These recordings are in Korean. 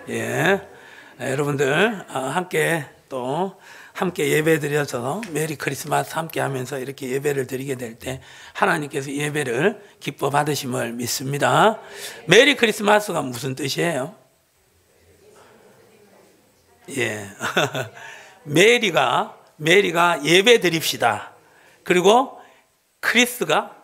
예, 여러분들 함께 예배 드려서 메리 크리스마스 함께 하면서 이렇게 예배를 드리게 될 때 하나님께서 예배를 기뻐 받으심을 믿습니다. 메리 크리스마스가 무슨 뜻이에요? 예, 메리가 예배 드립시다. 그리고 그리스도가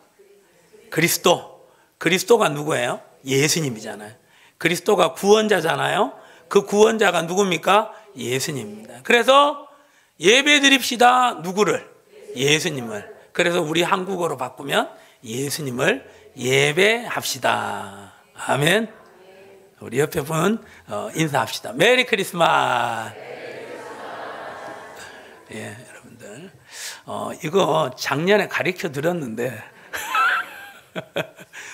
누구예요? 예수님이잖아요. 그리스도가 구원자잖아요. 그 구원자가 누굽니까? 예수님입니다. 그래서 예배 드립시다. 누구를? 예수님을. 그래서 우리 한국어로 바꾸면 예수님을 예배합시다. 아멘. 우리 옆에 분 인사합시다. 메리 크리스마스. 예, 여러분들 이거 작년에 가르쳐 드렸는데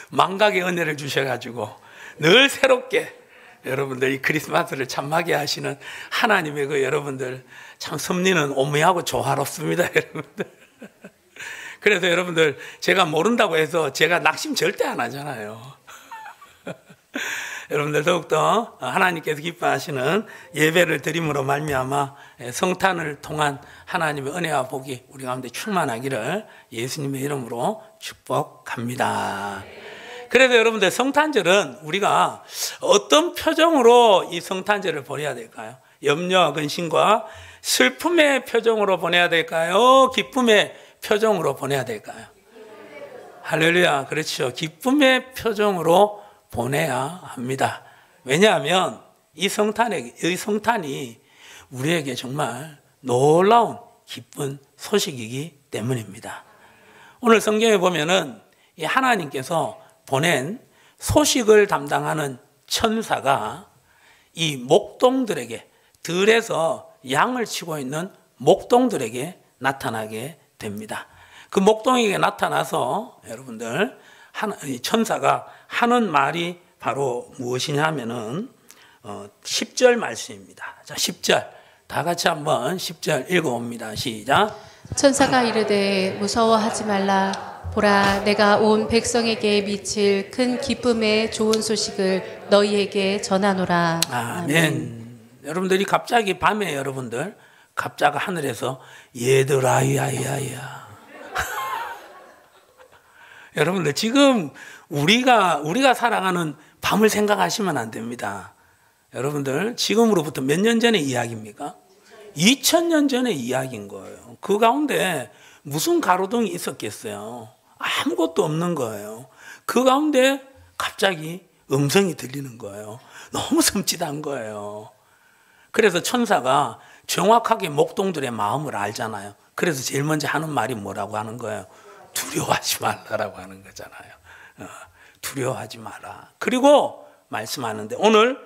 망각의 은혜를 주셔가지고 늘 새롭게 여러분들 이 크리스마스를 참하게 하시는 하나님의 그 여러분들 참 섭리는 오묘하고 조화롭습니다. 여러분들. 그래서 여러분들 제가 모른다고 해서 제가 낙심 절대 안 하잖아요. 여러분들 더욱더 하나님께서 기뻐하시는 예배를 드림으로 말미암아 성탄을 통한 하나님의 은혜와 복이 우리 가운데 충만하기를 예수님의 이름으로 축복합니다. 그래서 여러분들 성탄절은 우리가 어떤 표정으로 이 성탄절을 보내야 될까요? 염려와 근심과 슬픔의 표정으로 보내야 될까요? 기쁨의 표정으로 보내야 될까요? 할렐루야. 그렇죠. 기쁨의 표정으로 보내야 합니다. 왜냐하면 이 성탄이 우리에게 정말 놀라운 기쁜 소식이기 때문입니다. 오늘 성경에 보면은 이 하나님께서 보낸 소식을 담당하는 천사가 이 목동들에게, 들에서 양을 치고 있는 목동들에게 나타나게 됩니다. 그 목동에게 나타나서 여러분들 천사가 하는 말이 바로 무엇이냐 하면은 10절 말씀입니다. 자, 10절 다 같이 한번 10절 읽어봅니다. 시작. 천사가 이르되 무서워하지 말라. 보라, 내가 온 백성에게 미칠 큰 기쁨의 좋은 소식을 너희에게 전하노라. 아멘. 여러분들이 갑자기 밤에 여러분들 갑자기 하늘에서 얘들아 야야야. 여러분들 지금 우리가 살아가는 밤을 생각하시면 안 됩니다. 여러분들 지금으로부터 몇 년 전의 이야기입니까? 2000년 전의 이야기인 거예요. 그 가운데 무슨 가로등이 있었겠어요? 아무것도 없는 거예요. 그 가운데 갑자기 음성이 들리는 거예요. 너무 섬찟한 거예요. 그래서 천사가 정확하게 목동들의 마음을 알잖아요. 그래서 제일 먼저 하는 말이 뭐라고 하는 거예요? 두려워하지 말라라고 하는 거잖아요. 두려워하지 마라. 그리고 말씀하는데 오늘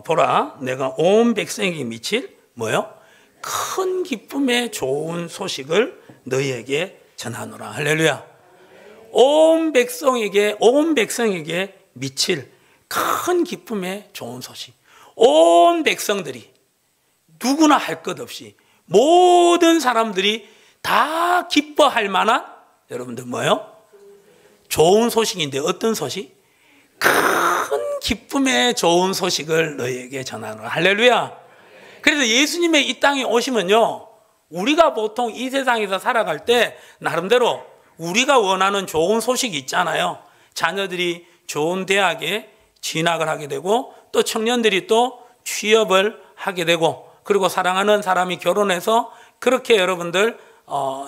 보라, 내가 온 백성에게 미칠 뭐요? 큰 기쁨의 좋은 소식을 너희에게 전하노라. 할렐루야. 온 백성에게 미칠 큰 기쁨의 좋은 소식. 온 백성들이 누구나 할 것 없이 모든 사람들이 다 기뻐할 만한 여러분들 뭐요? 좋은 소식인데 어떤 소식? 큰 기쁨의 좋은 소식을 너희에게 전하노라. 할렐루야. 그래서 예수님의 이 땅에 오시면요, 우리가 보통 이 세상에서 살아갈 때 나름대로 우리가 원하는 좋은 소식이 있잖아요. 자녀들이 좋은 대학에 진학을 하게 되고, 또 청년들이 또 취업을 하게 되고, 그리고 사랑하는 사람이 결혼해서 그렇게 여러분들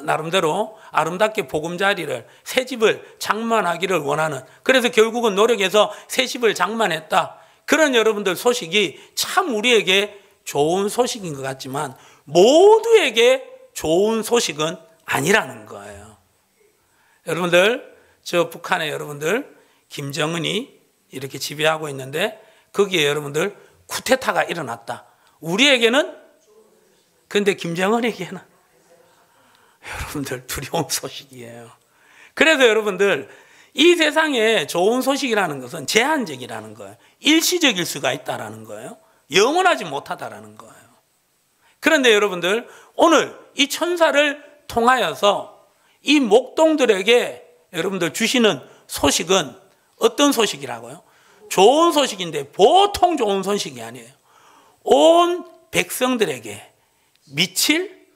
나름대로 아름답게 보금자리를, 새 집을 장만하기를 원하는, 그래서 결국은 노력해서 새 집을 장만했다. 그런 여러분들 소식이 참 우리에게 좋은 소식인 것 같지만 모두에게 좋은 소식은 아니라는 거예요. 여러분들, 저 북한에 여러분들 김정은이 이렇게 지배하고 있는데 거기에 여러분들 쿠데타가 일어났다. 우리에게는, 근데 김정은에게는 여러분들 두려운 소식이에요. 그래서 여러분들 이 세상에 좋은 소식이라는 것은 제한적이라는 거예요. 일시적일 수가 있다라는 거예요. 영원하지 못하다라는 거예요. 그런데 여러분들 오늘 이 천사를 통하여서 이 목동들에게 여러분들 주시는 소식은 어떤 소식이라고요? 좋은 소식인데 보통 좋은 소식이 아니에요. 온 백성들에게 미칠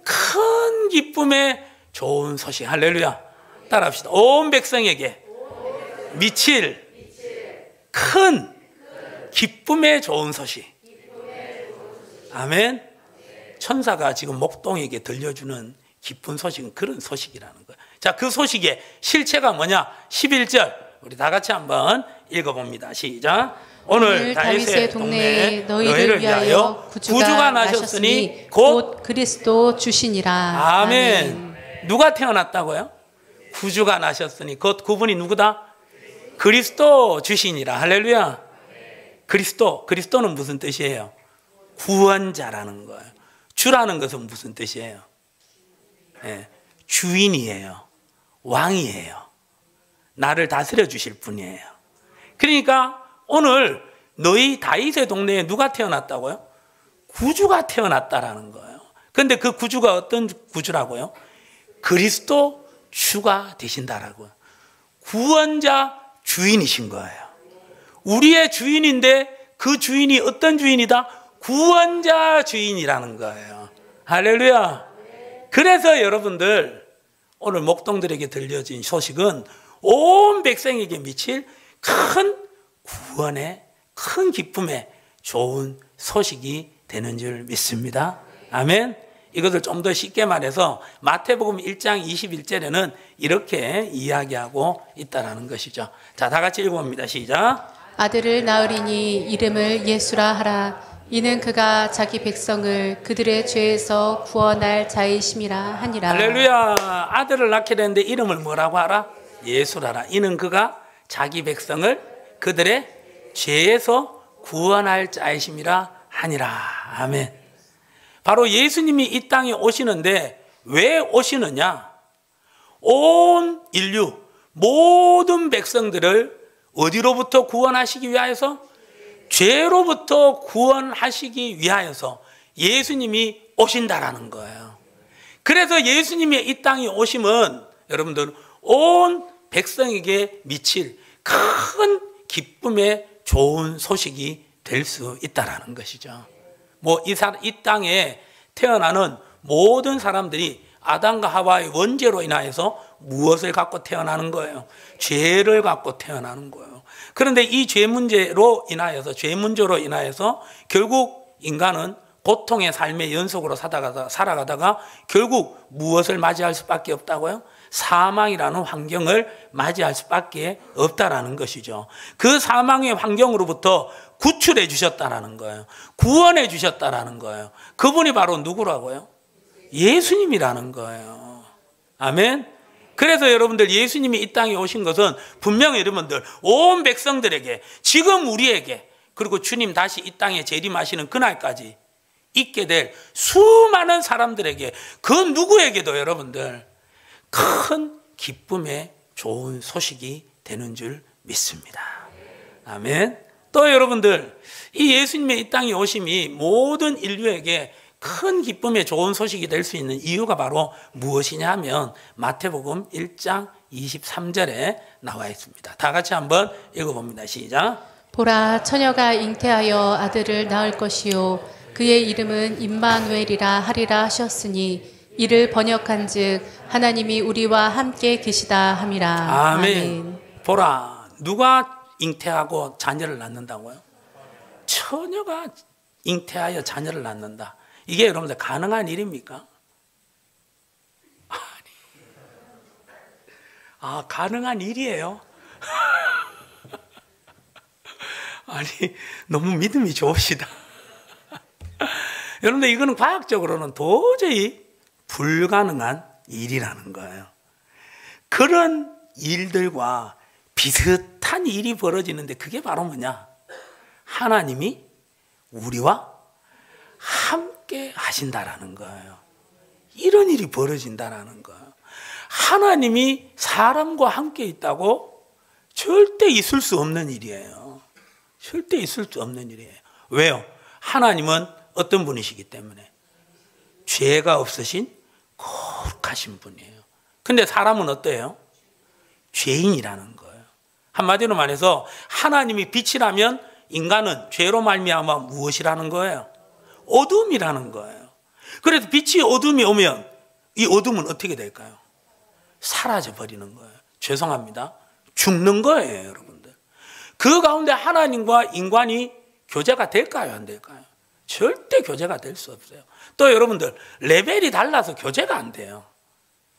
큰 기쁨의 좋은 소식. 할렐루야. 따라합시다. 온 백성에게 미칠 큰 기쁨의 좋은 소식. 아멘. 천사가 지금 목동에게 들려주는 기쁜 소식은 그런 소식이라는 거예요. 자, 그 소식의 실체가 뭐냐? 11절 우리 다 같이 한번 읽어봅니다. 시작. 오늘 다윗의 동네에 너희를 위하여 구주가 나셨으니 곧 그리스도 주시니라. 아멘. 누가 태어났다고요? 구주가 나셨으니 곧 그분이 누구다? 그리스도 주시니라. 할렐루야. 그리스도는 무슨 뜻이에요? 구원자라는 거예요. 주라는 것은 무슨 뜻이에요? 네, 주인이에요. 왕이에요. 나를 다스려 주실 분이에요. 그러니까 오늘 너희 다윗의 동네에 누가 태어났다고요? 구주가 태어났다라는 거예요. 그런데 그 구주가 어떤 구주라고요? 그리스도 주가 되신다라고요. 구원자 주인이신 거예요. 우리의 주인인데 그 주인이 어떤 주인이다? 구원자 주인이라는 거예요. 할렐루야. 그래서 여러분들 오늘 목동들에게 들려진 소식은 온 백성에게 미칠 큰 구원의 큰 기쁨의 좋은 소식이 되는 줄 믿습니다. 아멘. 이것을 좀 더 쉽게 말해서 마태복음 1장 21절에는 이렇게 이야기하고 있다는 것이죠. 자, 다 같이 읽어봅니다. 시작. 아들을 낳으리니 이름을 예수라 하라. 이는 그가 자기 백성을 그들의 죄에서 구원할 자이심이라 하니라. 할렐루야. 아들을 낳게 되는데 이름을 뭐라고 하라? 예수라라. 이는 그가 자기 백성을 그들의 죄에서 구원할 자이심이라 하니라. 아멘. 바로 예수님이 이 땅에 오시는데 왜 오시느냐? 온 인류 모든 백성들을 어디로부터 구원하시기 위하여서? 죄로부터 구원하시기 위하여서 예수님이 오신다라는 거예요. 그래서 예수님이 이 땅에 오심은 여러분들 온 백성에게 미칠 큰 기쁨의 좋은 소식이 될 수 있다라는 것이죠. 이 땅에 태어나는 모든 사람들이 아담과 하와의 원죄로 인하여서 무엇을 갖고 태어나는 거예요? 죄를 갖고 태어나는 거예요. 그런데 이 죄 문제로 인하여서 결국 인간은 고통의 삶의 연속으로 살아가다가 결국 무엇을 맞이할 수밖에 없다고요? 사망이라는 환경을 맞이할 수밖에 없다라는 것이죠. 그 사망의 환경으로부터 구출해 주셨다라는 거예요. 구원해 주셨다라는 거예요. 그분이 바로 누구라고요? 예수님이라는 거예요. 아멘. 그래서 여러분들 예수님이 이 땅에 오신 것은 분명히 여러분들 온 백성들에게 지금 우리에게 그리고 주님 다시 이 땅에 재림하시는 그날까지 있게 될 수많은 사람들에게 그 누구에게도 여러분들 큰 기쁨의 좋은 소식이 되는 줄 믿습니다. 아멘. 또 여러분들 이 예수님의 이 땅에 오심이 모든 인류에게 큰 기쁨의 좋은 소식이 될 수 있는 이유가 바로 무엇이냐 하면 마태복음 1장 23절에 나와 있습니다. 다 같이 한번 읽어봅니다. 시작. 보라, 처녀가 잉태하여 아들을 낳을 것이요 그의 이름은 임마누엘이라 하리라 하셨으니 이를 번역한즉 하나님이 우리와 함께 계시다 함이라. 아멘. 보라, 누가 잉태하고 자녀를 낳는다고요? 처녀가 잉태하여 자녀를 낳는다. 이게 여러분들 가능한 일입니까? 가능한 일이에요? 아니, 너무 믿음이 좋으시다. 여러분들 이거는 과학적으로는 도저히 불가능한 일이라는 거예요. 그런 일들과 비슷한 일이 벌어지는데 그게 바로 뭐냐? 하나님이 우리와 함께 하신다라는 거예요. 이런 일이 벌어진다라는 거예요. 하나님이 사람과 함께 있다고 절대 있을 수 없는 일이에요. 절대 있을 수 없는 일이에요. 왜요? 하나님은 어떤 분이시기 때문에 죄가 없으신 거룩하신 분이에요. 근데 사람은 어때요? 죄인이라는 거예요. 한마디로 말해서 하나님이 빛이라면 인간은 죄로 말미암아 무엇이라는 거예요? 어둠이라는 거예요. 그래서 빛이 어둠이 오면 이 어둠은 어떻게 될까요? 사라져 버리는 거예요. 죄송합니다. 죽는 거예요, 여러분들. 그 가운데 하나님과 인간이 교제가 될까요, 안 될까요? 절대 교제가 될 수 없어요. 또 여러분들, 레벨이 달라서 교제가 안 돼요.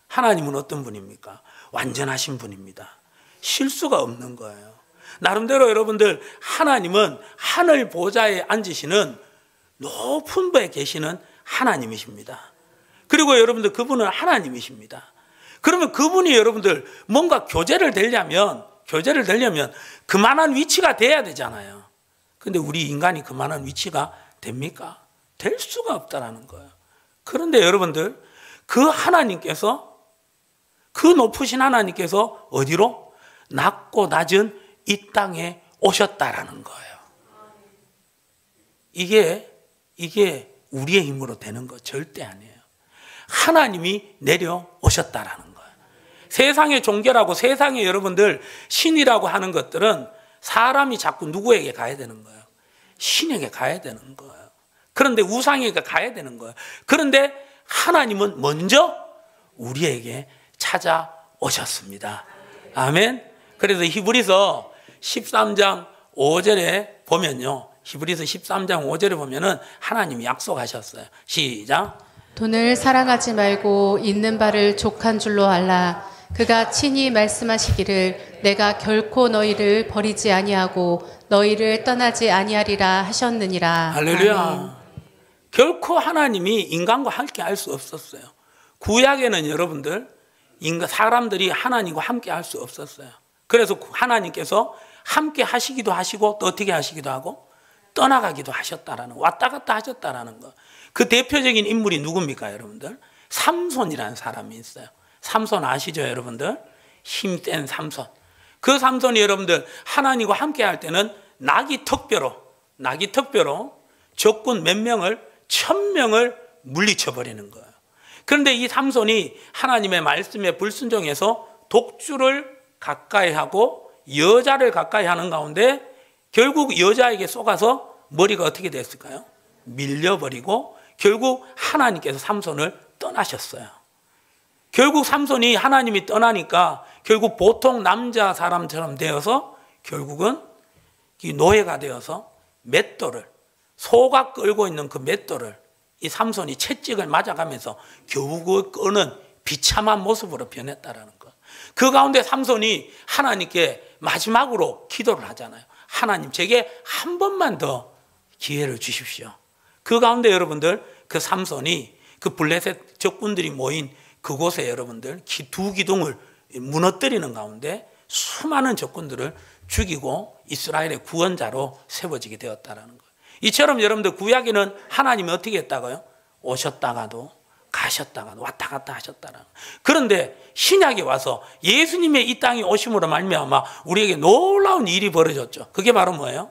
하나님은 어떤 분입니까? 완전하신 분입니다. 실수가 없는 거예요. 나름대로 여러분들, 하나님은 하늘 보좌에 앉으시는 높은 데 계시는 하나님이십니다. 그리고 여러분들, 그분은 하나님이십니다. 그러면 그분이 여러분들 뭔가 교제를 되려면 그만한 위치가 돼야 되잖아요. 근데 우리 인간이 그만한 위치가 됩니까? 될 수가 없다라는 거예요. 그런데 여러분들, 그 하나님께서, 그 높으신 하나님께서 어디로? 낮고 낮은 이 땅에 오셨다라는 거예요. 이게 우리의 힘으로 되는 거 절대 아니에요. 하나님이 내려오셨다라는 거예요. 세상의 종교라고, 세상의 여러분들 신이라고 하는 것들은 사람이 자꾸 누구에게 가야 되는 거예요? 신에게 가야 되는 거예요. 그런데 우상에게 가야 되는 거예요. 그런데 하나님은 먼저 우리에게 찾아오셨습니다. 아멘. 그래서 히브리서 13장 5절에 보면요, 히브리서 13장 5절에 보면은 하나님이 약속하셨어요. 시작. 돈을 사랑하지 말고 있는 바를 족한 줄로 알라. 그가 친히 말씀하시기를 내가 결코 너희를 버리지 아니하고 너희를 떠나지 아니하리라 하셨느니라. 할렐루야. 아멘. 결코 하나님이 인간과 함께 할 수 없었어요. 구약에는 여러분들, 사람들이 하나님과 함께 할 수 없었어요. 그래서 하나님께서 함께 하시기도 하시고 또 어떻게 하시기도 하고 떠나가기도 하셨다라는, 왔다 갔다 하셨다라는 거. 그 대표적인 인물이 누굽니까, 여러분들? 삼손이라는 사람이 있어요. 삼손 아시죠, 여러분들? 힘센 삼손. 그 삼손이 여러분들 하나님과 함께 할 때는 나귀 턱뼈로 적군 몇 명을, 1000명을 물리쳐 버리는 거예요. 그런데 이 삼손이 하나님의 말씀에 불순종해서 독주를 가까이 하고 여자를 가까이 하는 가운데 결국 여자에게 쏘가서 머리가 어떻게 됐을까요? 밀려버리고 결국 하나님께서 삼손을 떠나셨어요. 결국 삼손이 하나님이 떠나니까 결국 보통 남자 사람처럼 되어서 결국은 노예가 되어서 맷돌을, 소가 끌고 있는 그 맷돌을 이 삼손이 채찍을 맞아가면서 겨우 끄는 비참한 모습으로 변했다라는 거. 그 가운데 삼손이 하나님께 마지막으로 기도를 하잖아요. 하나님, 제게 한 번만 더 기회를 주십시오. 그 가운데 여러분들, 그 삼손이 그 블레셋 적군들이 모인 그곳에 여러분들 두 기둥을 무너뜨리는 가운데 수많은 적군들을 죽이고 이스라엘의 구원자로 세워지게 되었다라는 거예요. 이처럼 여러분들 구약에는 하나님이 어떻게 했다고요? 오셨다가도 가셨다가도 왔다 갔다 하셨다라는 거예요. 그런데 신약에 와서 예수님의 이 땅에 오심으로 말미암아 우리에게 놀라운 일이 벌어졌죠. 그게 바로 뭐예요?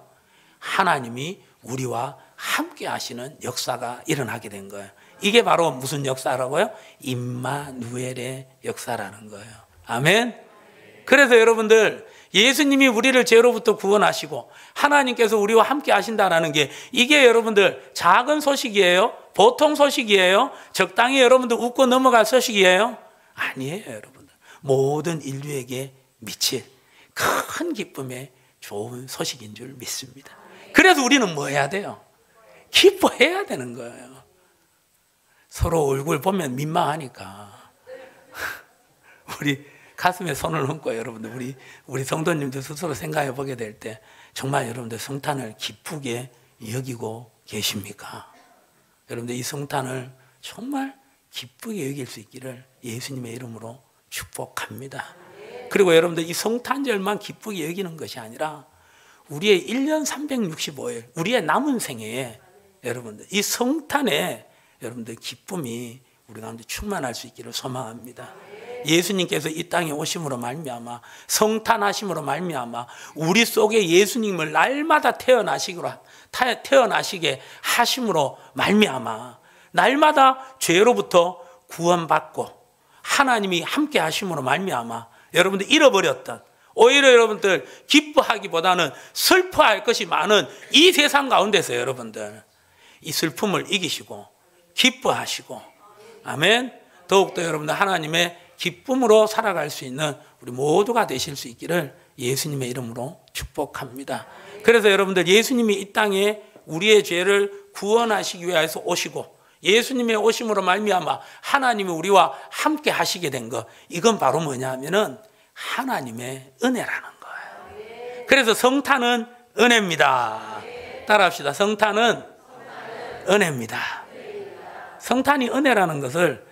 하나님이 우리와 함께 하시는 역사가 일어나게 된 거예요. 이게 바로 무슨 역사라고요? 임마누엘의 역사라는 거예요. 아멘. 그래서 여러분들, 예수님이 우리를 죄로부터 구원하시고 하나님께서 우리와 함께 하신다는 게, 이게 여러분들 작은 소식이에요? 보통 소식이에요? 적당히 여러분들 웃고 넘어갈 소식이에요? 아니에요, 여러분들. 모든 인류에게 미칠 큰 기쁨의 좋은 소식인 줄 믿습니다. 그래서 우리는 뭐 해야 돼요? 기뻐해야 되는 거예요. 서로 얼굴 보면 민망하니까 우리 가슴에 손을 얹고 여러분들, 우리 성도님들 스스로 생각해 보게 될 때 정말 여러분들 성탄을 기쁘게 여기고 계십니까? 여러분들 이 성탄을 정말 기쁘게 여길 수 있기를 예수님의 이름으로 축복합니다. 그리고 여러분들 이 성탄절만 기쁘게 여기는 것이 아니라 우리의 1년 365일, 우리의 남은 생애에 여러분들 이 성탄에 여러분들 기쁨이 우리 가운데 충만할 수 있기를 소망합니다. 예수님께서 이 땅에 오심으로 말미암아, 성탄하심으로 말미암아 우리 속에 예수님을 날마다 태어나시게 하심으로 말미암아 날마다 죄로부터 구원받고 하나님이 함께 하심으로 말미암아 여러분들 잃어버렸던, 오히려 여러분들 기뻐하기보다는 슬퍼할 것이 많은 이 세상 가운데서 여러분들 이 슬픔을 이기시고 기뻐하시고, 아멘. 더욱더 여러분들 하나님의 기쁨으로 살아갈 수 있는 우리 모두가 되실 수 있기를 예수님의 이름으로 축복합니다. 그래서 여러분들 예수님이 이 땅에 우리의 죄를 구원하시기 위해서 오시고 예수님의 오심으로 말미암아 하나님이 우리와 함께 하시게 된 것, 이건 바로 뭐냐 하면은 하나님의 은혜라는 거예요. 그래서 성탄은 은혜입니다. 따라합시다. 성탄은 은혜입니다. 성탄이 은혜라는 것을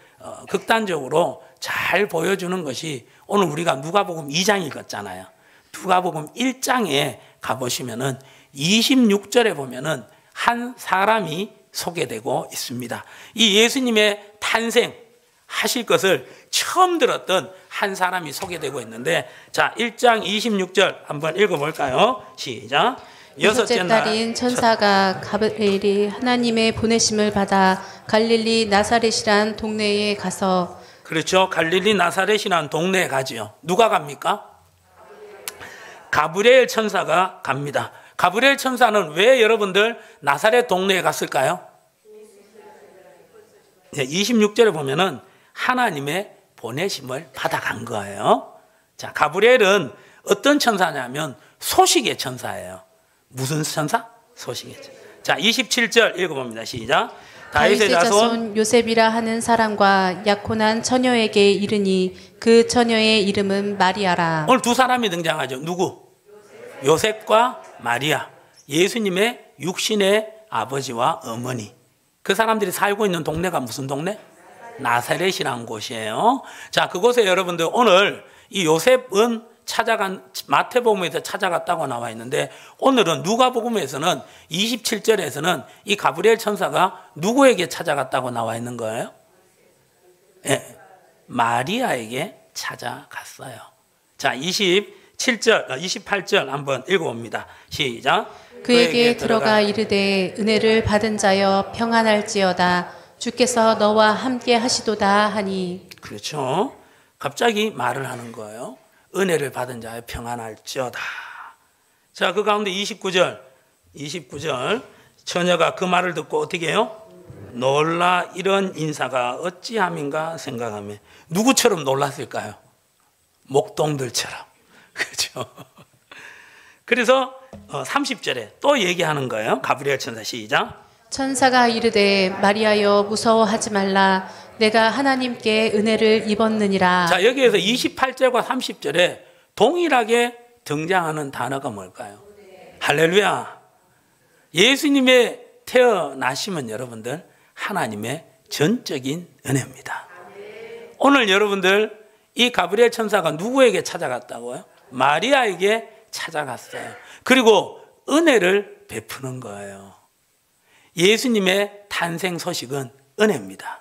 극단적으로 잘 보여주는 것이 오늘 우리가 누가복음 2장 읽었잖아요. 누가복음 1장에 가보시면은 26절에 보면은 한 사람이 소개되고 있습니다. 이 예수님의 탄생하실 것을 처음 들었던 한 사람이 소개되고 있는데, 자, 1장 26절 한번 읽어볼까요? 시작. 여섯째 달인 천사가 가브리엘이 하나님의 보내심을 받아 갈릴리 나사렛이란 동네에 가서, 그렇죠. 갈릴리 나사렛이란 동네에 가지요. 누가 갑니까? 가브리엘 천사가 갑니다. 가브리엘 천사는 왜 여러분들 나사렛 동네에 갔을까요? 26절에 보면은 하나님의 보내심을 받아간 거예요. 자, 가브리엘은 어떤 천사냐면 소식의 천사예요. 무슨 천사? 소식의 천사. 자, 27절 읽어봅니다. 시작. 다윗의 자손 요셉이라 하는 사람과 약혼한 처녀에게 이르니 그 처녀의 이름은 마리아라. 오늘 두 사람이 등장하죠. 누구? 요셉과 마리아. 예수님의 육신의 아버지와 어머니. 그 사람들이 살고 있는 동네가 무슨 동네? 나사렛이라는 곳이에요. 자, 그곳에 여러분들 오늘 이 요셉은 마태복음에서 찾아갔다고 나와 있는데, 오늘은 누가복음에서는 27절에서는 이 가브리엘 천사가 누구에게 찾아갔다고 나와 있는 거예요? 네, 마리아에게 찾아갔어요. 자, 28절 한번 읽어봅니다. 시작. 그에게 들어가 이르되 은혜를 받은 자여 평안할지어다. 주께서 너와 함께 하시도다 하니. 그렇죠. 갑자기 말을 하는 거예요. 은혜를 받은 자여 평안할지어다. 자, 그 가운데 29절 처녀가 그 말을 듣고 어떻게 해요? 놀라 이런 인사가 어찌함인가 생각하며. 누구처럼 놀랐을까요? 목동들처럼. 그렇죠. 그래서 30절에 또 얘기하는 거예요. 가브리엘 천사 시작. 천사가 이르되 마리아여 무서워하지 말라. 내가 하나님께 은혜를 입었느니라. 자, 여기에서 28절과 30절에 동일하게 등장하는 단어가 뭘까요? 할렐루야. 예수님의 태어나심은 여러분들 하나님의 전적인 은혜입니다. 오늘 여러분들 이 가브리엘 천사가 누구에게 찾아갔다고요? 마리아에게 찾아갔어요. 그리고 은혜를 베푸는 거예요. 예수님의 탄생 소식은 은혜입니다.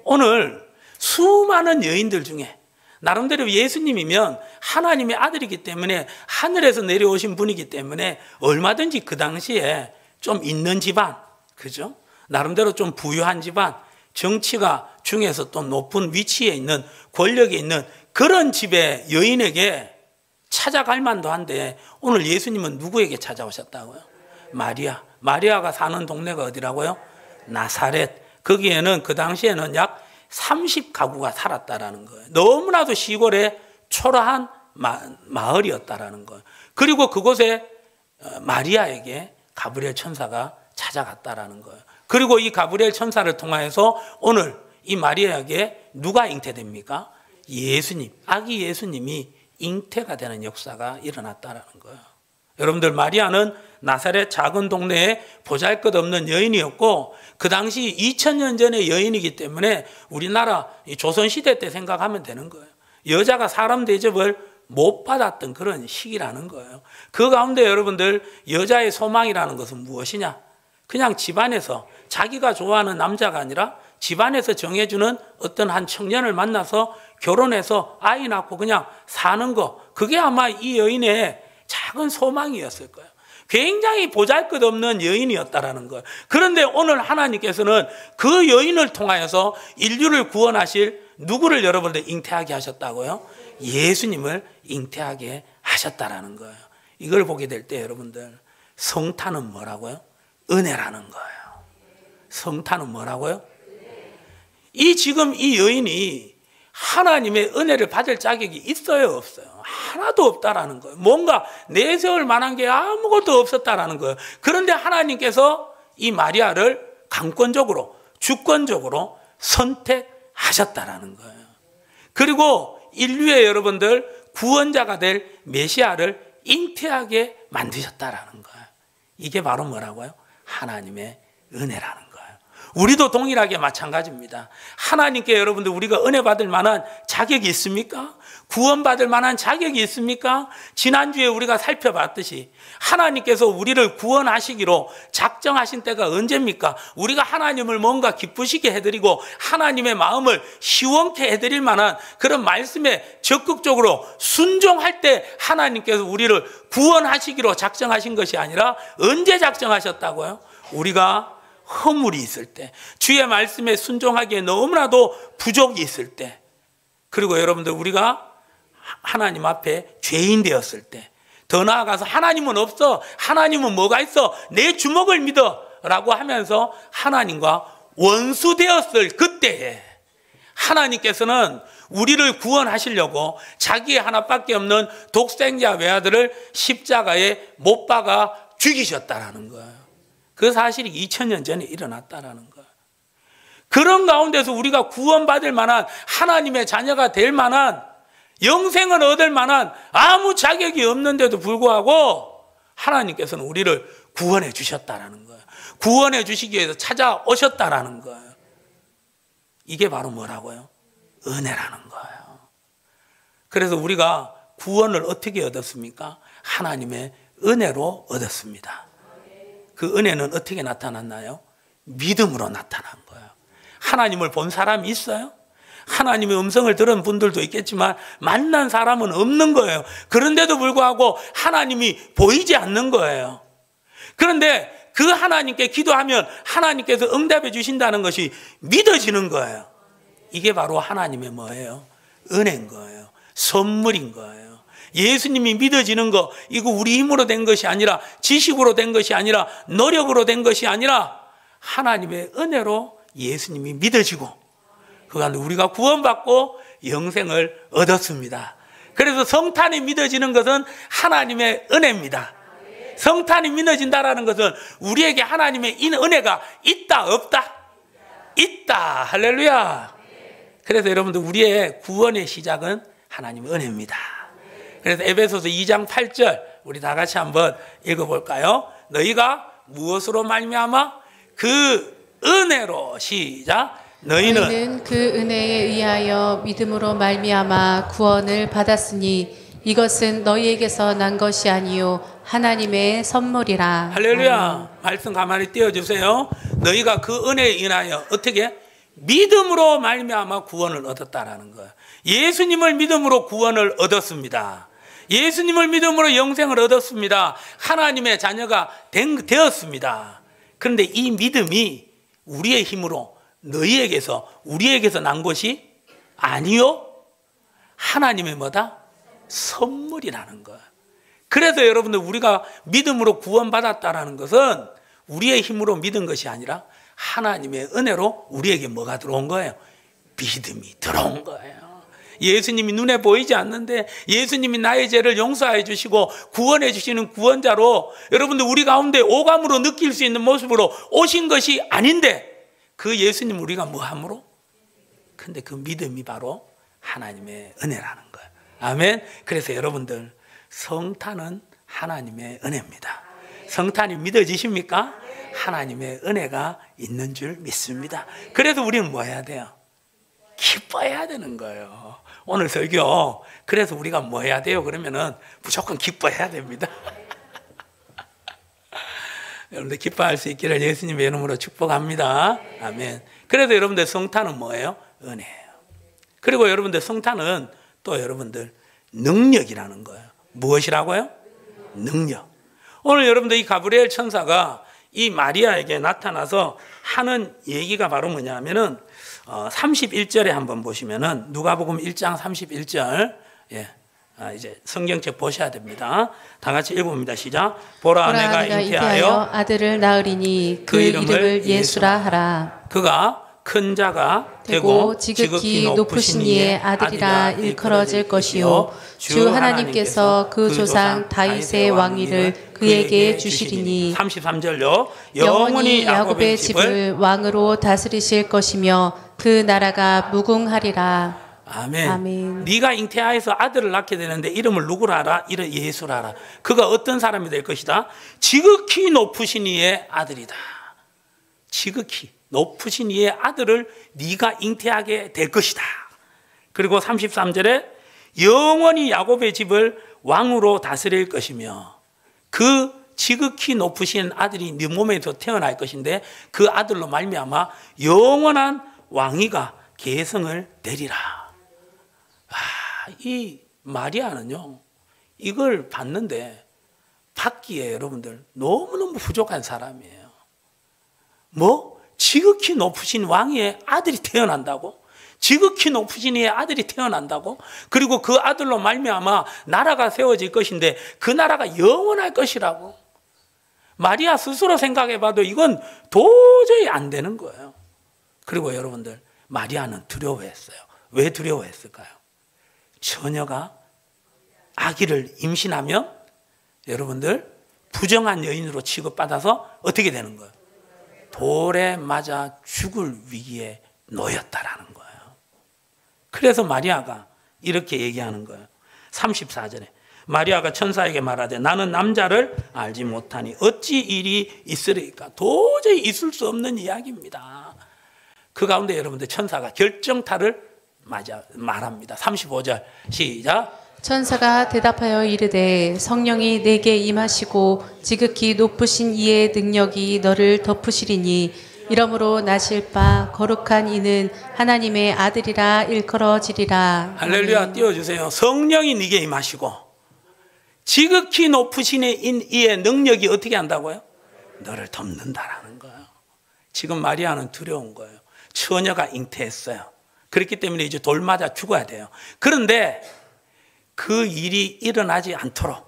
오늘 수많은 여인들 중에 나름대로 예수님이면 하나님의 아들이기 때문에 하늘에서 내려오신 분이기 때문에 얼마든지 그 당시에 좀 있는 집안, 그죠? 나름대로 좀 부유한 집안, 정치가 중에서 또 높은 위치에 있는 권력이 있는 그런 집의 여인에게 찾아갈 만도 한데, 오늘 예수님은 누구에게 찾아오셨다고요? 마리아. 마리아가 사는 동네가 어디라고요? 나사렛. 거기에는 그 당시에는 약 30가구가 살았다라는 거예요. 너무나도 시골의 초라한 마을이었다라는 거예요. 그리고 그곳에 마리아에게 가브리엘 천사가 찾아갔다라는 거예요. 그리고 이 가브리엘 천사를 통하여서 오늘 이 마리아에게 누가 잉태됩니까? 예수님, 아기 예수님이 잉태가 되는 역사가 일어났다라는 거예요. 여러분들, 마리아는 나사렛 작은 동네에 보잘것없는 여인이었고, 그 당시 2000년 전의 여인이기 때문에 우리나라 조선시대 때 생각하면 되는 거예요. 여자가 사람 대접을 못 받았던 그런 시기라는 거예요. 그 가운데 여러분들, 여자의 소망이라는 것은 무엇이냐? 그냥 집안에서 자기가 좋아하는 남자가 아니라 집안에서 정해주는 어떤 한 청년을 만나서 결혼해서 아이 낳고 그냥 사는 거, 그게 아마 이 여인의 작은 소망이었을 거예요. 굉장히 보잘것없는 여인이었다라는 거예요. 그런데 오늘 하나님께서는 그 여인을 통하여서 인류를 구원하실 누구를 여러분들 잉태하게 하셨다고요? 예수님을 잉태하게 하셨다라는 거예요. 이걸 보게 될 때 여러분들, 성탄은 뭐라고요? 은혜라는 거예요. 성탄은 뭐라고요? 지금 이 여인이 하나님의 은혜를 받을 자격이 있어요, 없어요? 하나도 없다라는 거예요. 뭔가 내세울 만한 게 아무것도 없었다라는 거예요. 그런데 하나님께서 이 마리아를 강권적으로, 주권적으로 선택하셨다라는 거예요. 그리고 인류의 여러분들 구원자가 될 메시아를 잉태하게 만드셨다라는 거예요. 이게 바로 뭐라고요? 하나님의 은혜라는 거예요. 우리도 동일하게 마찬가지입니다. 하나님께 여러분들 우리가 은혜 받을 만한 자격이 있습니까? 구원받을 만한 자격이 있습니까? 지난주에 우리가 살펴봤듯이 하나님께서 우리를 구원하시기로 작정하신 때가 언제입니까? 우리가 하나님을 뭔가 기쁘시게 해드리고 하나님의 마음을 시원케 해드릴 만한 그런 말씀에 적극적으로 순종할 때 하나님께서 우리를 구원하시기로 작정하신 것이 아니라 언제 작정하셨다고요? 우리가 허물이 있을 때, 주의 말씀에 순종하기에 너무나도 부족이 있을 때, 그리고 여러분들 우리가 하나님 앞에 죄인 되었을 때, 더 나아가서 하나님은 없어, 하나님은 뭐가 있어, 내 주먹을 믿어 라고 하면서 하나님과 원수 되었을 그때에 하나님께서는 우리를 구원하시려고 자기의 하나밖에 없는 독생자 외아들을 십자가에 못 박아 죽이셨다라는 거예요. 그 사실이 2000년 전에 일어났다라는 거예요. 그런 가운데서 우리가 구원받을 만한, 하나님의 자녀가 될 만한, 영생을 얻을 만한 아무 자격이 없는데도 불구하고 하나님께서는 우리를 구원해 주셨다라는 거예요. 구원해 주시기 위해서 찾아오셨다라는 거예요. 이게 바로 뭐라고요? 은혜라는 거예요. 그래서 우리가 구원을 어떻게 얻었습니까? 하나님의 은혜로 얻었습니다. 그 은혜는 어떻게 나타났나요? 믿음으로 나타난 거예요. 하나님을 본 사람이 있어요? 하나님의 음성을 들은 분들도 있겠지만 만난 사람은 없는 거예요. 그런데도 불구하고 하나님이 보이지 않는 거예요. 그런데 그 하나님께 기도하면 하나님께서 응답해 주신다는 것이 믿어지는 거예요. 이게 바로 하나님의 뭐예요? 은혜인 거예요. 선물인 거예요. 예수님이 믿어지는 거, 이거 우리 힘으로 된 것이 아니라, 지식으로 된 것이 아니라, 노력으로 된 것이 아니라 하나님의 은혜로 예수님이 믿어지고 그 가운데 우리가 구원받고 영생을 얻었습니다. 그래서 성탄이 믿어지는 것은 하나님의 은혜입니다. 성탄이 믿어진다라는 것은 우리에게 하나님의 은혜가 있다 없다? 있다. 할렐루야. 그래서 여러분들 우리의 구원의 시작은 하나님의 은혜입니다. 그래서 에베소서 2장 8절 우리 다 같이 한번 읽어볼까요? 너희가 무엇으로 말미암아? 그 은혜로, 시작. 너희는 그 은혜에 의하여 믿음으로 말미암아 구원을 받았으니 이것은 너희에게서 난 것이 아니요 하나님의 선물이라. 할렐루야. 말씀 가만히 띄워주세요. 너희가 그 은혜에 인하여 어떻게? 믿음으로 말미암아 구원을 얻었다라는 거예요. 예수님을 믿음으로 구원을 얻었습니다. 예수님을 믿음으로 영생을 얻었습니다. 하나님의 자녀가 되었습니다. 그런데 이 믿음이 우리의 힘으로 너희에게서 우리에게서 난 것이 아니요 하나님의 뭐다? 선물이라는 거예요. 그래서 여러분들 우리가 믿음으로 구원받았다라는 것은 우리의 힘으로 믿은 것이 아니라 하나님의 은혜로 우리에게 뭐가 들어온 거예요? 믿음이 들어온 거예요. 예수님이 눈에 보이지 않는데 예수님이 나의 죄를 용서해 주시고 구원해 주시는 구원자로 여러분들 우리 가운데 오감으로 느낄 수 있는 모습으로 오신 것이 아닌데 그 예수님 우리가 뭐함으로? 근데 그 믿음이 바로 하나님의 은혜라는 거예요. 아멘. 그래서 여러분들 성탄은 하나님의 은혜입니다. 성탄이 믿어지십니까? 하나님의 은혜가 있는 줄 믿습니다. 그래서 우리는 뭐 해야 돼요? 기뻐해야 되는 거예요. 오늘 설교 그래서 우리가 뭐 해야 돼요? 그러면은 무조건 기뻐해야 됩니다. 여러분들 기뻐할 수 있기를 예수님의 이름으로 축복합니다. 아멘. 그래서 여러분들 성탄은 뭐예요? 은혜예요. 그리고 여러분들 성탄은 또 여러분들 능력이라는 거예요. 무엇이라고요? 능력. 오늘 여러분들 이 가브리엘 천사가 이 마리아에게 나타나서 하는 얘기가 바로 뭐냐면은 31절에 한번 보시면은 누가복음 1장 31절 예. 이제 성경책 보셔야 됩니다. 다 같이 읽어봅니다. 시작. 보라 내가 잉태하여 아들을 낳으리니 그 이름을 예수라 하라. 그가 큰 자가 되고 지극히 높으신 이의 아들이라 일컬어질 것이요 주 하나님께서 그 조상 다윗의 왕위를 그에게 주시리니. 33절요. 영원히 야곱의 집을 왕으로 다스리실 것이며 그 나라가 무궁하리라. 아멘. 아멘. 네가 잉태하여서 아들을 낳게 되는데 이름을 누구라 하라? 이름 예수라 하라. 그가 어떤 사람이 될 것이다? 지극히 높으신 이의 아들이다. 지극히 높으신 이의 아들을 네가 잉태하게 될 것이다. 그리고 33절에 영원히 야곱의 집을 왕으로 다스릴 것이며 그 지극히 높으신 아들이 네 몸에서 태어날 것인데 그 아들로 말미암아 영원한 왕위가 계승을 되리라. 이 마리아는요, 이걸 받는데 받기에 여러분들 너무너무 부족한 사람이에요. 지극히 높으신 왕의 아들이 태어난다고? 지극히 높으신 이의 아들이 태어난다고? 그리고 그 아들로 말미암아 나라가 세워질 것인데 그 나라가 영원할 것이라고? 마리아 스스로 생각해봐도 이건 도저히 안 되는 거예요. 그리고 여러분들, 마리아는 두려워했어요. 왜 두려워했을까요? 처녀가 아기를 임신하면 여러분들 부정한 여인으로 취급받아서 어떻게 되는 거예요? 돌에 맞아 죽을 위기에 놓였다라는 거예요. 그래서 마리아가 이렇게 얘기하는 거예요. 34절에 마리아가 천사에게 말하되 나는 남자를 알지 못하니 어찌 일이 있으리까? 도저히 있을 수 없는 이야기입니다. 그 가운데 여러분들 천사가 결정타를 말합니다. 35절 시작. 천사가 대답하여 이르되 성령이 내게 임하시고 지극히 높으신 이의 능력이 너를 덮으시리니 이러므로 나실 바 거룩한 이는 하나님의 아들이라 일컬어지리라. 할렐루야. 띄워주세요. 성령이 네게 임하시고 지극히 높으신 이의 능력이 어떻게 한다고요? 너를 덮는다라는 거예요. 지금 마리아는 두려운 거예요. 처녀가 잉태했어요. 그렇기 때문에 이제 돌 맞아 죽어야 돼요. 그런데 그 일이 일어나지 않도록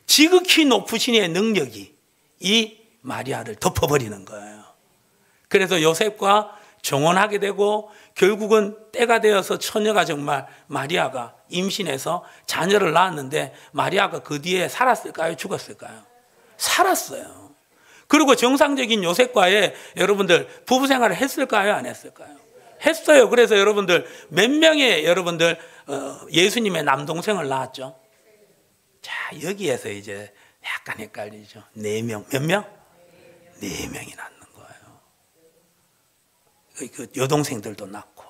지극히 높으신 이의 능력이 이 마리아를 덮어버리는 거예요. 그래서 요셉과 정혼하게 되고 결국은 때가 되어서 처녀가 정말 마리아가 임신해서 자녀를 낳았는데 마리아가 그 뒤에 살았을까요? 죽었을까요? 살았어요. 그리고 정상적인 요셉과의 여러분들 부부 생활을 했을까요? 안 했을까요? 했어요. 그래서 여러분들 몇 명의 여러분들 예수님의 남동생을 낳았죠? 자, 여기에서 이제 약간 헷갈리죠. 4명. 몇 명? 4명이 낳는 거예요. 그 여동생들도 낳고.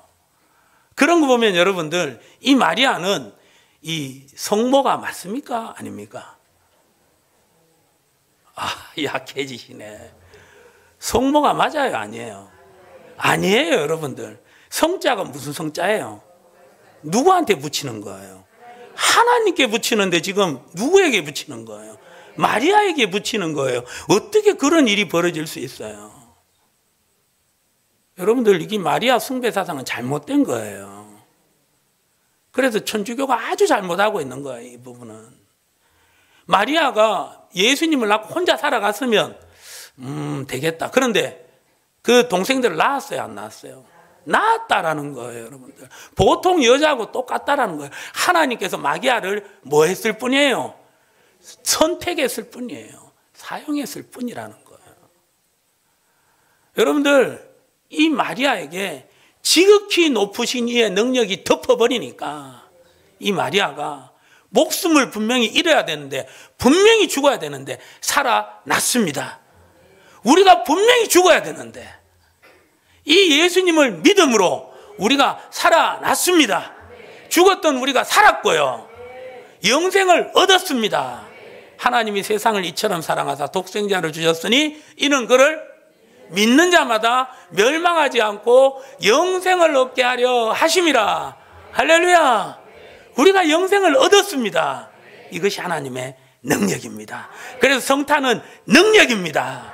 그런 거 보면 여러분들 이 마리아는 이 성모가 맞습니까? 아닙니까? 약해지시네. 성모가 맞아요? 아니에요? 아니에요, 여러분들. 성자가 무슨 성자예요? 누구한테 붙이는 거예요? 하나님께 붙이는데 지금 누구에게 붙이는 거예요? 마리아에게 붙이는 거예요. 어떻게 그런 일이 벌어질 수 있어요? 여러분들, 이게 마리아 숭배 사상은 잘못된 거예요. 그래서 천주교가 아주 잘못하고 있는 거예요, 이 부분은. 마리아가 예수님을 낳고 혼자 살아갔으면 되겠다. 그런데 그 동생들을 낳았어요, 안 낳았어요? 낳았다라는 거예요, 여러분들. 보통 여자하고 똑같다라는 거예요. 하나님께서 마리아를 뭐 했을 뿐이에요? 선택했을 뿐이에요. 사용했을 뿐이라는 거예요. 여러분들, 이 마리아에게 지극히 높으신 이의 능력이 덮어버리니까 이 마리아가 목숨을 분명히 잃어야 되는데, 분명히 죽어야 되는데 살아났습니다. 우리가 분명히 죽어야 되는데 이 예수님을 믿음으로 우리가 살아났습니다. 죽었던 우리가 살았고요, 영생을 얻었습니다. 하나님이 세상을 이처럼 사랑하사 독생자를 주셨으니 이는 그를 믿는 자마다 멸망하지 않고 영생을 얻게 하려 하심이라. 할렐루야. 우리가 영생을 얻었습니다. 이것이 하나님의 능력입니다. 그래서 성탄은 능력입니다.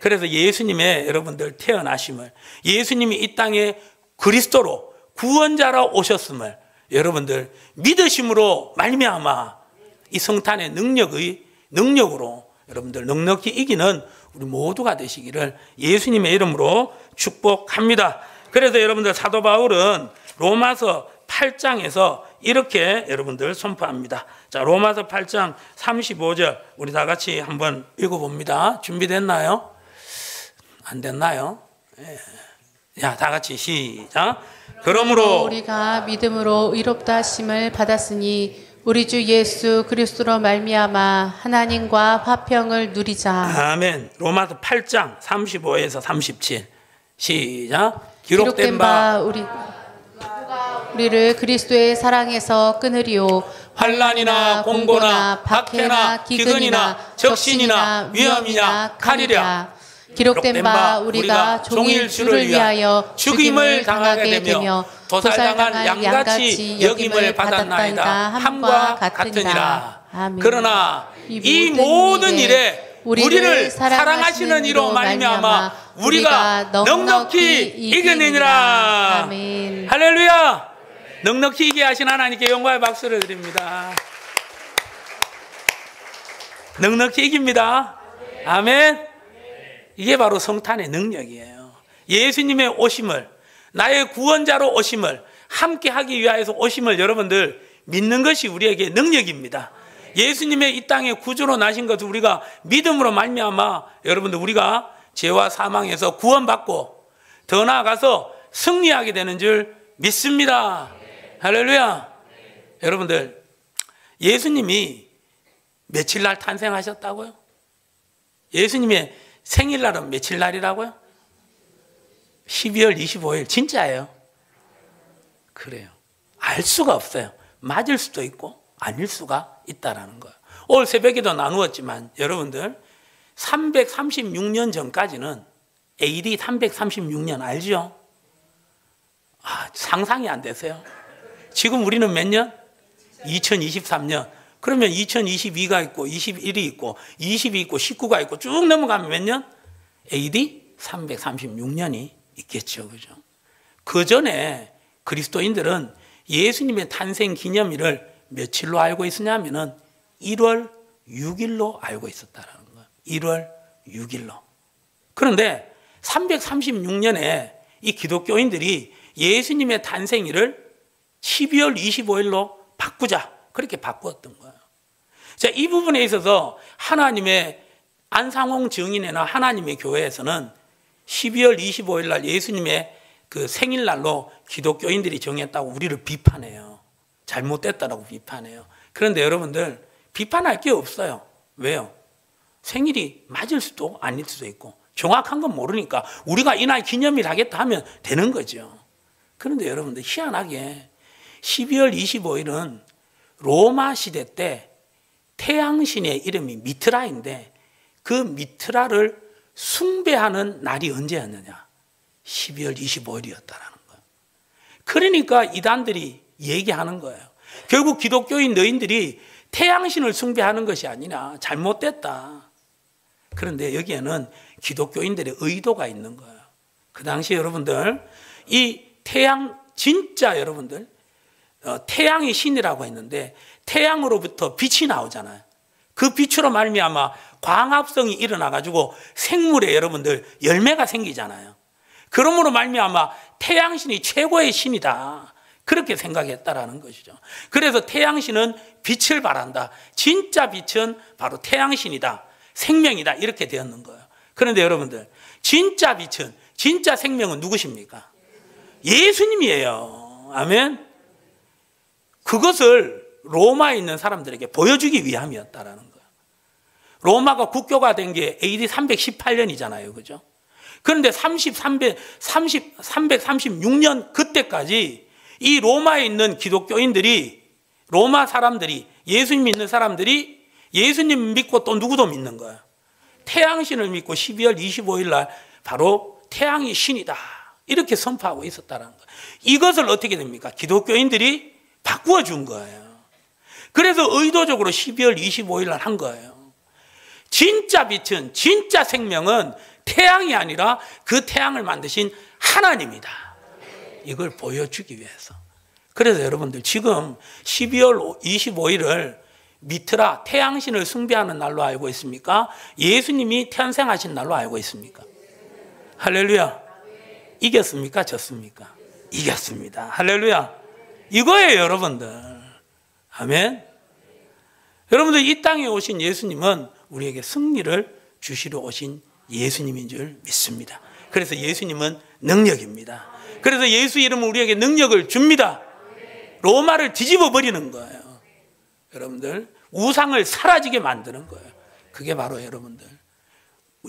그래서 예수님의 여러분들 태어나심을, 예수님이 이 땅에 그리스도로 구원자로 오셨음을 여러분들 믿으심으로 말미암아 이 성탄의 능력으로 여러분들 넉넉히 이기는 우리 모두가 되시기를 예수님의 이름으로 축복합니다. 그래서 여러분들 사도 바울은 로마서 8장에서 이렇게 여러분들 선포합니다. 자, 로마서 8장 35절 우리 다 같이 한번 읽어봅니다. 준비됐나요? 안 됐나요? 야, 다 같이 시작. 그러므로 우리가 믿음으로 의롭다 하심을 받았으니 우리 주 예수 그리스도로 말미암아 하나님과 화평을 누리자. 아멘. 로마서 8장 35에서 37 시작. 기록된 바 우리를 그리스도의 사랑에서 끊으리오. 환난이나 공고나 박해나 기근이나 적신이나 위험이나 칼이랴. 기록된 바 우리가 종일 주를 위하여 죽임을 당하게 되며 도살당한 양같이 여김을 받았나이다 함과 같으니라. 그러나 이 모든 일에 우리를 사랑하시는 이로 말미암아 우리가 넉넉히 이겨내니라. 아멘. 할렐루야. 넉넉히 이기게 하신 하나님께 영광의 박수를 드립니다. 넉넉히 이깁니다. 아멘. 이게 바로 성탄의 능력이에요. 예수님의 오심을, 나의 구원자로 오심을, 함께 하기 위하여서 오심을 여러분들 믿는 것이 우리에게 능력입니다. 예수님의 이 땅에 구주로 나신 것을 우리가 믿음으로 말미암아 여러분들 우리가 죄와 사망에서 구원받고 더 나아가서 승리하게 되는 줄 믿습니다. 할렐루야. 여러분들 예수님이 며칠 날 탄생하셨다고요? 예수님의 생일날은 며칠 날이라고요? 12월 25일 진짜예요? 그래요. 알 수가 없어요. 맞을 수도 있고 아닐 수가 있다라는 거예요. 오늘 새벽에도 나누었지만 여러분들 336년 전까지는 AD 336년 알죠? 상상이 안 되세요? 지금 우리는 몇 년? 2023년. 그러면 2022가 있고 21이 있고 20이 있고 19가 있고 쭉 넘어가면 몇 년? AD 336년이 있겠죠. 그죠? 그 전에 그리스도인들은 예수님의 탄생 기념일을 며칠로 알고 있었냐면은 1월 6일로 알고 있었다는 거예요. 1월 6일로. 그런데 336년에 이 기독교인들이 예수님의 탄생일을 12월 25일로 바꾸자. 그렇게 바꾸었던 거예요. 자, 이 부분에 있어서 하나님의 안상홍 증인회나 하나님의 교회에서는 12월 25일 날 예수님의 그 생일날로 기독교인들이 정했다고 우리를 비판해요. 잘못됐다라고 비판해요. 그런데 여러분들 비판할 게 없어요. 왜요? 생일이 맞을 수도 아닐 수도 있고 정확한 건 모르니까 우리가 이날 기념일 하겠다 하면 되는 거죠. 그런데 여러분들 희한하게 12월 25일은 로마 시대 때 태양신의 이름이 미트라인데 그 미트라를 숭배하는 날이 언제였느냐? 12월 25일이었다라는 거예요. 그러니까 이단들이 얘기하는 거예요. 결국 기독교인 너희들이 태양신을 숭배하는 것이 아니라 잘못됐다. 그런데 여기에는 기독교인들의 의도가 있는 거예요. 그 당시 여러분들 이 태양 진짜 여러분들 태양의 신이라고 했는데 태양으로부터 빛이 나오잖아요. 그 빛으로 말미암아 광합성이 일어나 가지고 생물에 여러분들 열매가 생기잖아요. 그러므로 말미암아 태양신이 최고의 신이다. 그렇게 생각했다라는 것이죠. 그래서 태양신은 빛을 발한다. 진짜 빛은 바로 태양신이다. 생명이다. 이렇게 되었는 거예요. 그런데 여러분들 진짜 빛은 진짜 생명은 누구십니까? 예수님이에요. 아멘. 그것을 로마에 있는 사람들에게 보여주기 위함이었다라는 거예요. 로마가 국교가 된 게 AD 318년이잖아요. 그죠? 그런데 336년 그때까지 이 로마에 있는 기독교인들이, 로마 사람들이, 예수님 믿는 사람들이 예수님 믿고 또 누구도 믿는 거예요. 태양신을 믿고 12월 25일 날 바로 태양이 신이다. 이렇게 선포하고 있었다는 거예요. 이것을 어떻게 됩니까? 기독교인들이 바꾸어 준 거예요. 그래서 의도적으로 12월 25일 날 한 거예요. 진짜 빛은, 진짜 생명은 태양이 아니라 그 태양을 만드신 하나님이다. 이걸 보여주기 위해서. 그래서 여러분들 지금 12월 25일을 미트라 태양신을 숭배하는 날로 알고 있습니까? 예수님이 탄생하신 날로 알고 있습니까? 할렐루야. 이겼습니까? 졌습니까? 이겼습니다. 할렐루야. 이거예요, 여러분들. 아멘. 여러분들, 이 땅에 오신 예수님은 우리에게 승리를 주시러 오신 예수님인 줄 믿습니다. 그래서 예수님은 능력입니다. 그래서 예수 이름은 우리에게 능력을 줍니다. 로마를 뒤집어 버리는 거예요. 여러분들, 우상을 사라지게 만드는 거예요. 그게 바로 여러분들,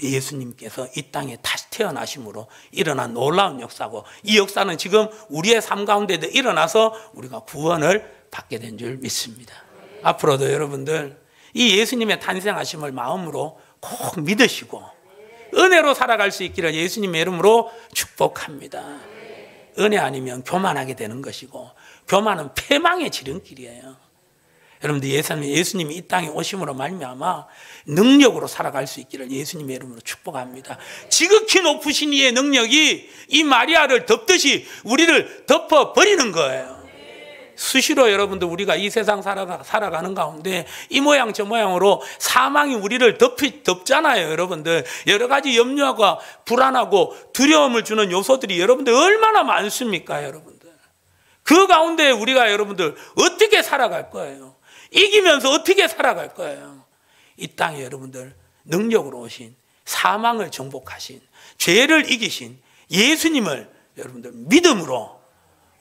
예수님께서 이 땅에 다시 태어나심으로 일어난 놀라운 역사고, 이 역사는 지금 우리의 삶 가운데도 일어나서 우리가 구원을 받게 된 줄 믿습니다. 앞으로도 여러분들 이 예수님의 탄생하심을 마음으로 꼭 믿으시고 은혜로 살아갈 수 있기를 예수님의 이름으로 축복합니다. 은혜 아니면 교만하게 되는 것이고, 교만은 패망의 지름길이에요. 여러분들, 예수님이 이 땅에 오심으로 말미암아 능력으로 살아갈 수 있기를 예수님의 이름으로 축복합니다. 지극히 높으신 이의 능력이 이 마리아를 덮듯이 우리를 덮어버리는 거예요. 수시로 여러분들, 우리가 이 세상 살아가는 가운데 이 모양 저 모양으로 사망이 우리를 덮잖아요. 여러분들, 여러 가지 염려가 불안하고 두려움을 주는 요소들이 여러분들 얼마나 많습니까? 여러분들, 그 가운데 우리가 여러분들 어떻게 살아갈 거예요? 이기면서 어떻게 살아갈 거예요? 이 땅에 여러분들 능력으로 오신, 사망을 정복하신, 죄를 이기신 예수님을 여러분들 믿음으로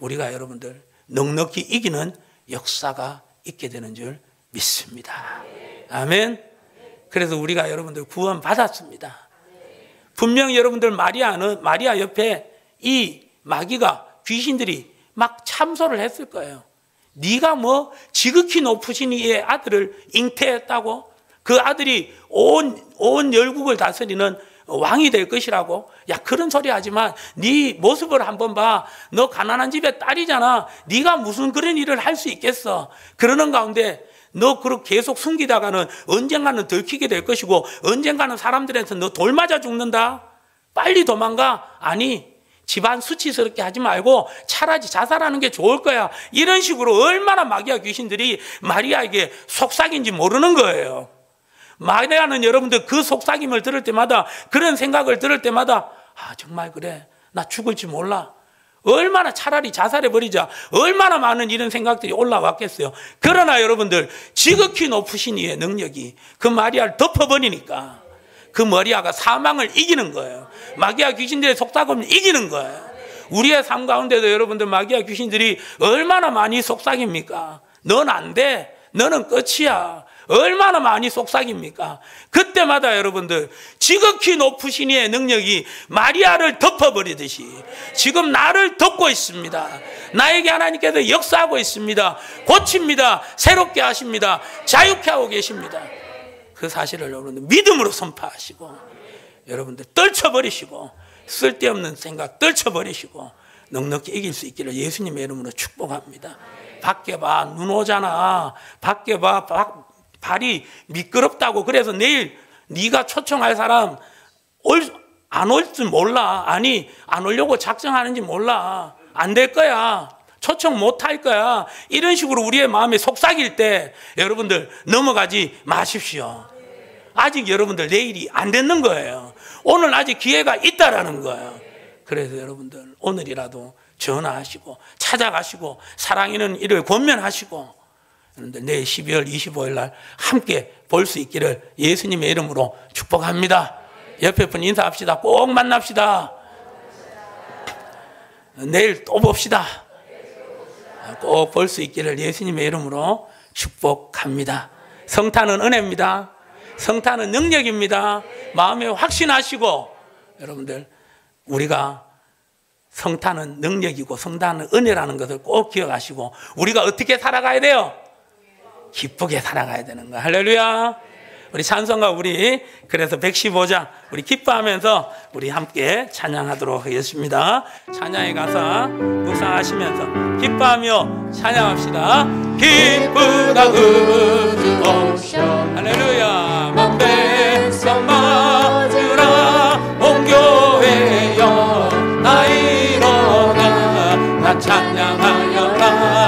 우리가 여러분들 넉넉히 이기는 역사가 있게 되는 줄 믿습니다. 아멘. 그래서 우리가 여러분들 구원 받았습니다. 분명히 여러분들, 마리아 옆에 이 마귀가, 귀신들이 막 참소를 했을 거예요. 네가 뭐 지극히 높으신 이의 아들을 잉태했다고? 그 아들이 온 열국을 다스리는 왕이 될 것이라고? 야, 그런 소리 하지만 네 모습을 한번 봐. 너 가난한 집의 딸이잖아. 네가 무슨 그런 일을 할 수 있겠어? 그러는 가운데 너 그렇게 계속 숨기다가는 언젠가는 들키게 될 것이고, 언젠가는 사람들한테 너 돌 맞아 죽는다. 빨리 도망가. 아니, 집안 수치스럽게 하지 말고 차라리 자살하는 게 좋을 거야. 이런 식으로 얼마나 마귀와 귀신들이 마리아에게 속삭인지 모르는 거예요. 마리아는 여러분들 그 속삭임을 들을 때마다, 그런 생각을 들을 때마다, 아, 정말 그래, 나 죽을지 몰라, 얼마나 차라리 자살해버리자, 얼마나 많은 이런 생각들이 올라왔겠어요. 그러나 여러분들, 지극히 높으신 이의 능력이 그 마리아를 덮어버리니까 그 마리아가 사망을 이기는 거예요. 마귀와 귀신들의 속삭임을 이기는 거예요. 우리의 삶 가운데도 여러분들, 마귀와 귀신들이 얼마나 많이 속삭입니까? 넌 안 돼, 너는 끝이야, 얼마나 많이 속삭입니까? 그때마다 여러분들, 지극히 높으신 이의 능력이 마리아를 덮어버리듯이 지금 나를 덮고 있습니다. 나에게 하나님께서 역사하고 있습니다. 고칩니다. 새롭게 하십니다. 자유케 하고 계십니다. 그 사실을 여러분들 믿음으로 선포하시고, 여러분들 떨쳐버리시고, 쓸데없는 생각 떨쳐버리시고 넉넉히 이길 수 있기를 예수님의 이름으로 축복합니다. 밖에 봐, 눈 오잖아. 밖에 봐, 발이 미끄럽다고. 그래서 내일 네가 초청할 사람 안 올 줄 몰라. 아니, 안 오려고 작정하는지 몰라. 안 될 거야. 초청 못 할 거야. 이런 식으로 우리의 마음에 속삭일 때 여러분들 넘어가지 마십시오. 아직 여러분들 내일이 안 됐는 거예요. 오늘 아직 기회가 있다라는 거예요. 그래서 여러분들 오늘이라도 전화하시고 찾아가시고 사랑하는 일을 권면하시고, 여러분들 내일 12월 25일 날 함께 볼 수 있기를 예수님의 이름으로 축복합니다. 옆에 분 인사합시다. 꼭 만납시다. 내일 또 봅시다. 꼭 볼 수 있기를 예수님의 이름으로 축복합니다. 성탄은 은혜입니다. 성탄은 능력입니다. 마음에 확신하시고, 여러분들, 우리가 성탄은 능력이고 성탄은 은혜라는 것을 꼭 기억하시고, 우리가 어떻게 살아가야 돼요? 기쁘게 살아가야 되는 거야. 할렐루야. 우리 찬송가, 우리 그래서 115장 우리 기뻐하면서 우리 함께 찬양하도록 하겠습니다. 찬양에 가서 묵상하시면서 기뻐하며 찬양합시다. 기쁘다 의주옵쇼. 할렐루야. 온 백성 맞으라 온 교회여 나 일어나 나 찬양하여라.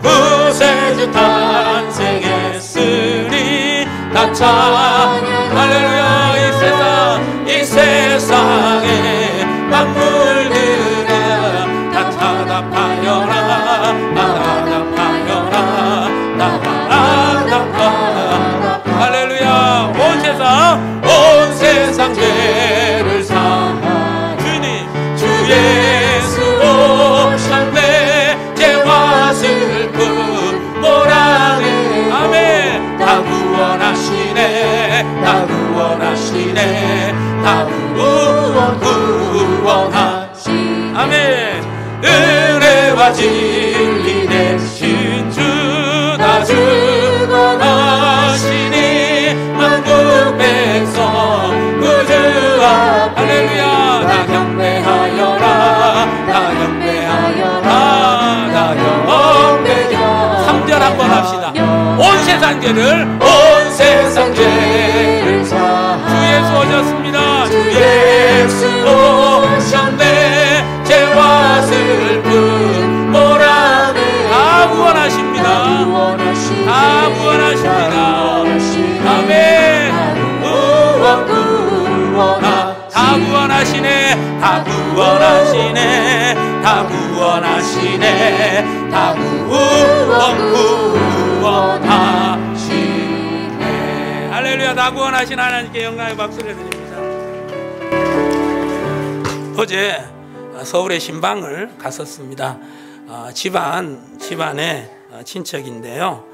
구세주 탄생했으니 다 찬양. 할렐루야. 이 세상에 만물들아 다 타답하여라. 할렐루야. 온 세상 죄를 사하 주님 주 예수 오셨네. 죄와 슬픔 모라네. 아멘. 다 구원하시네. 다 구원하시네. 다 구원하시네. 아멘. 은혜와 진리 되신 주 다 주권하시니 만국 백성 구주아. 할렐루야. 다 경배하여라. 다 경배하여라. 다 경배하여라. 3절 한번 합시다. 온 세상 죄를 주 예수 오셨습니다. 주 예수 오셨네. 죄와 슬픔 모라네. 다 구원하십니다. 다 구원하십니다. 아멘. 다 구원하시네. 다 구원하시네. 다 구원하시네. 다 구원하시네. 할렐루야. 다 구원하신 하나님께 영광의 박수를 드립니다. 어제 서울의 신방을 갔었습니다. 집안에 친척인데요.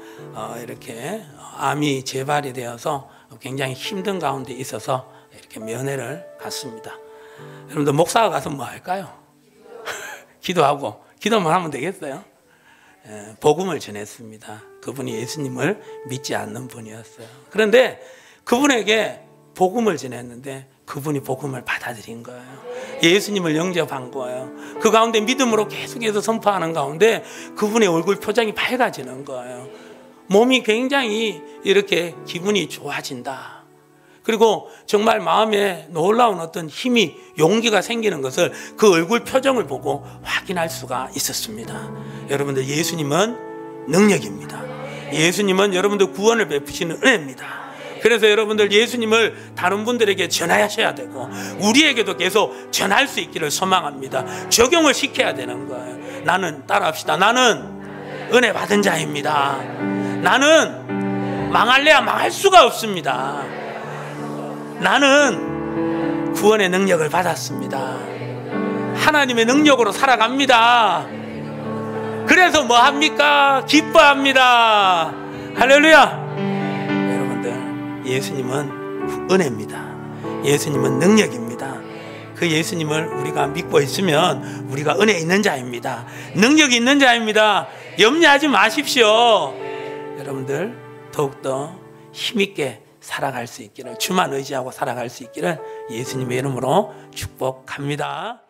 이렇게 암이 재발이 되어서 굉장히 힘든 가운데 있어서 이렇게 면회를 갔습니다. 여러분들 목사가 가서 뭐 할까요? 기도하고 기도만 하면 되겠어요? 복음을 전했습니다. 그분이 예수님을 믿지 않는 분이었어요. 그런데 그분에게 복음을 전했는데 그분이 복음을 받아들인 거예요. 예수님을 영접한 거예요. 그 가운데 믿음으로 계속해서 선포하는 가운데 그분의 얼굴 표정이 밝아지는 거예요. 몸이 굉장히 이렇게 기분이 좋아진다. 그리고 정말 마음에 놀라운 어떤 힘이, 용기가 생기는 것을 그 얼굴 표정을 보고 확인할 수가 있었습니다. 여러분들, 예수님은 능력입니다. 예수님은 여러분들 구원을 베푸시는 은혜입니다. 그래서 여러분들 예수님을 다른 분들에게 전하셔야 되고 우리에게도 계속 전할 수 있기를 소망합니다. 적용을 시켜야 되는 거예요. 나는, 따라합시다. 나는 은혜 받은 자입니다. 나는 망할래야 망할 수가 없습니다. 나는 구원의 능력을 받았습니다. 하나님의 능력으로 살아갑니다. 그래서 뭐 합니까? 기뻐합니다. 할렐루야. 예수님은 은혜입니다. 예수님은 능력입니다. 그 예수님을 우리가 믿고 있으면 우리가 은혜 있는 자입니다. 능력이 있는 자입니다. 염려하지 마십시오. 여러분들 더욱더 힘있게 살아갈 수 있기를, 주만 의지하고 살아갈 수 있기를 예수님의 이름으로 축복합니다.